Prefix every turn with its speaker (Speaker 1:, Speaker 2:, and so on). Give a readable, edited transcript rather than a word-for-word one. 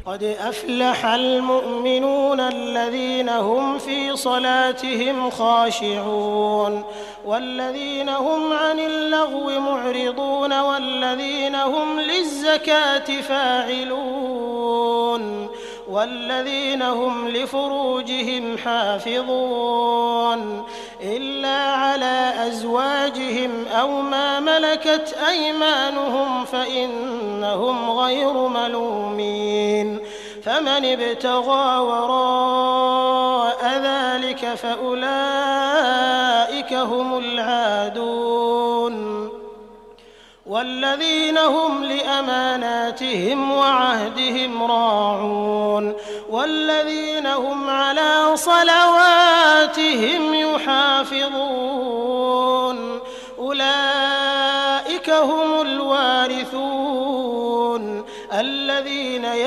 Speaker 1: قد أفلح المؤمنون الذين هم في صلاتهم خاشعون والذين هم عن اللغو معرضون والذين هم للزكاة فاعلون والذين هم لفروجهم حافظون إلا على أزواجهم أو ما ملكت أيمانهم فإنهم غير ملومين فمن ابتغى وراء ذلك فأولئك هم العادون والذين هم لأماناتهم وعهدهم راعون والذين هم على صلواتهم يحافظون